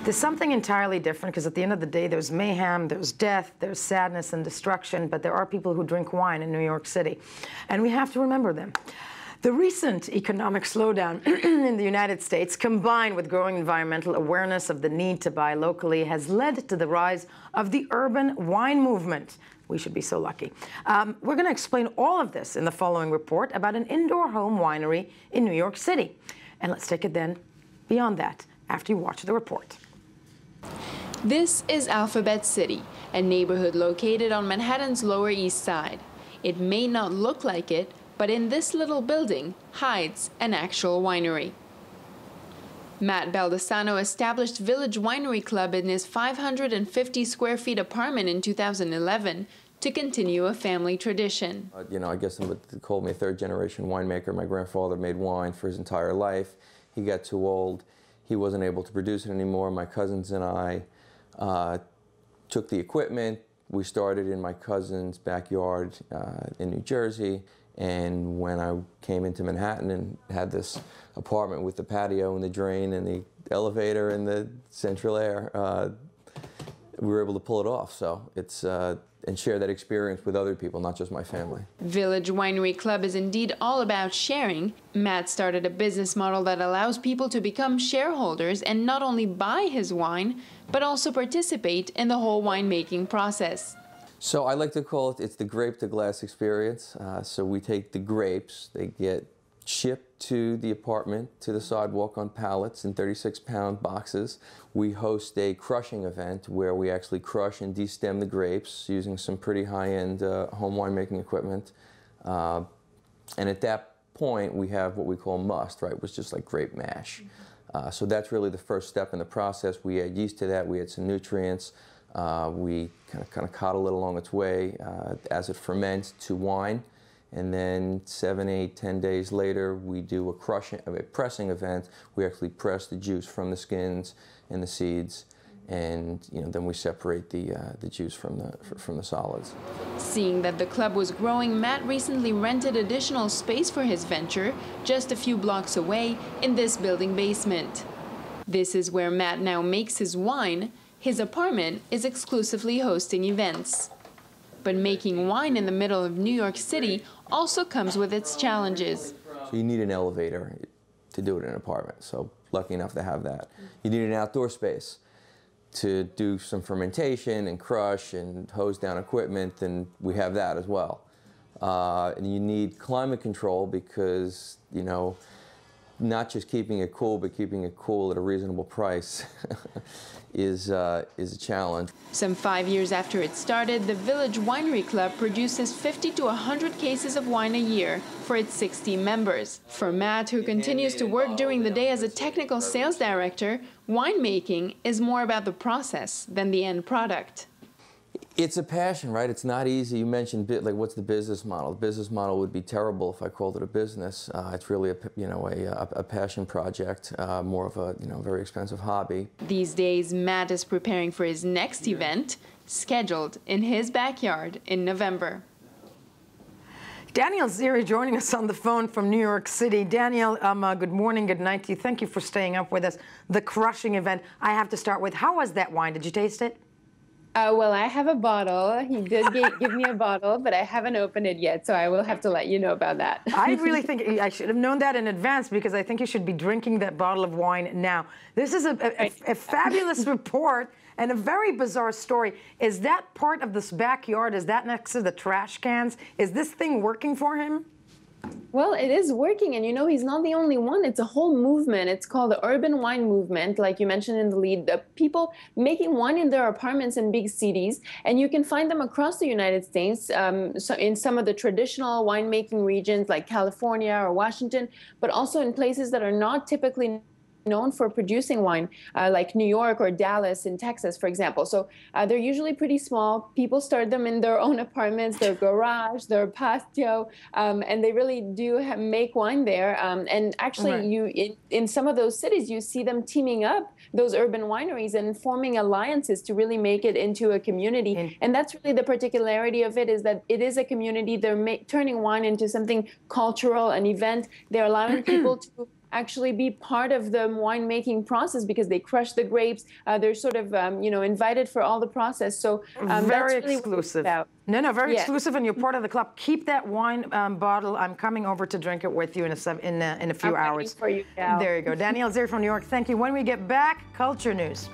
There's something entirely different because at the end of the day, there's mayhem, there's death, there's sadness and destruction, but there are people who drink wine in New York City, and we have to remember them. The recent economic slowdown in the United States, combined with growing environmental awareness of the need to buy locally, has led to the rise of the urban wine movement. We should be so lucky. We're going to explain all of this in the following report about an indoor home winery in New York City. And let's take it then beyond that after you watch the report. This is Alphabet City, a neighborhood located on Manhattan's Lower East Side. It may not look like it, but in this little building hides an actual winery. Matt Baldessano established Village Winery Club in his 550 square feet apartment in 2011 to continue a family tradition. I guess they called me a third-generation winemaker. My grandfather made wine for his entire life. He got too old. He wasn't able to produce it anymore. My cousins and I took the equipment. We started in my cousin's backyard in New Jersey. And when I came into Manhattan and had this apartment with the patio and the drain and the elevator and the central air, we were able to pull it off. So it's and share that experience with other people, not just my family. Village Winery Club is indeed all about sharing. Matt started a business model that allows people to become shareholders and not only buy his wine, but also participate in the whole winemaking process. So I like to call it's the grape to glass experience. So we take the grapes, they get shipped to the apartment, to the sidewalk on pallets in 36-pound boxes. We host a crushing event where we actually crush and destem the grapes using some pretty high-end home winemaking equipment. And at that point, we have what we call must, right, which is just like grape mash. So that's really the first step in the process. We add yeast to that, we add some nutrients. We kind of coddle it along its way as it ferments to wine. And then 7, 8, 10 days later, we do a pressing event. We actually press the juice from the skins and the seeds, and then we separate the juice from the solids. Seeing that the club was growing, Matt recently rented additional space for his venture just a few blocks away in this building basement. This is where Matt now makes his wine. His apartment is exclusively hosting events. But making wine in the middle of New York City also comes with its challenges. So you need an elevator to do it in an apartment, so lucky enough to have that. You need an outdoor space to do some fermentation and crush and hose down equipment, and we have that as well. And you need climate control because, not just keeping it cool, but keeping it cool at a reasonable price is a challenge. Some 5 years after it started, the Village Winery Club produces 50 to 100 cases of wine a year for its 60 members. For Matt, who continues to work during the day as a technical sales director, winemaking is more about the process than the end product. It's a passion, right? It's not easy. You mentioned, what's the business model? The business model would be terrible if I called it a business. It's really a passion project, more of a very expensive hobby. These days, Matt is preparing for his next event, scheduled in his backyard in November. Daniel Ziri joining us on the phone from New York City. Daniel, good morning, good night to you. Thank you for staying up with us. The crushing event. I have to start with, how was that wine? Did you taste it? Well, I have a bottle. He did give me a bottle, but I haven't opened it yet, so I will have to let you know about that. I really think I should have known that in advance because I think you should be drinking that bottle of wine now. This is a fabulous report and a very bizarre story. Is that part of this backyard? Is that next to the trash cans? Is this thing working for him? Well, it is working, and he's not the only one. It's a whole movement. It's called the urban wine movement, like you mentioned in the lead. The people making wine in their apartments in big cities, and you can find them across the United States, so in some of the traditional winemaking regions like California or Washington, but also in places that are not typically known for producing wine, like New York or Dallas in Texas, for example. So they're usually pretty small. People start them in their own apartments, their garage, their patio, and they really do make wine there. And actually, right. In some of those cities, you see them teaming up, those urban wineries, and forming alliances to really make it into a community. And that's really the particularity of it, is that it is a community. They're turning wine into something cultural, an event. They're allowing people to actually be part of the winemaking process because they crush the grapes. They're sort of, invited for all the process. So very that's really exclusive. What it's about. No, very Yeah. exclusive, and you're part of the club. Keep that wine bottle. I'm coming over to drink it with you in a few I'm hours. waiting for you now. There you go. Danielle Zier from New York. Thank you. When we get back, culture news.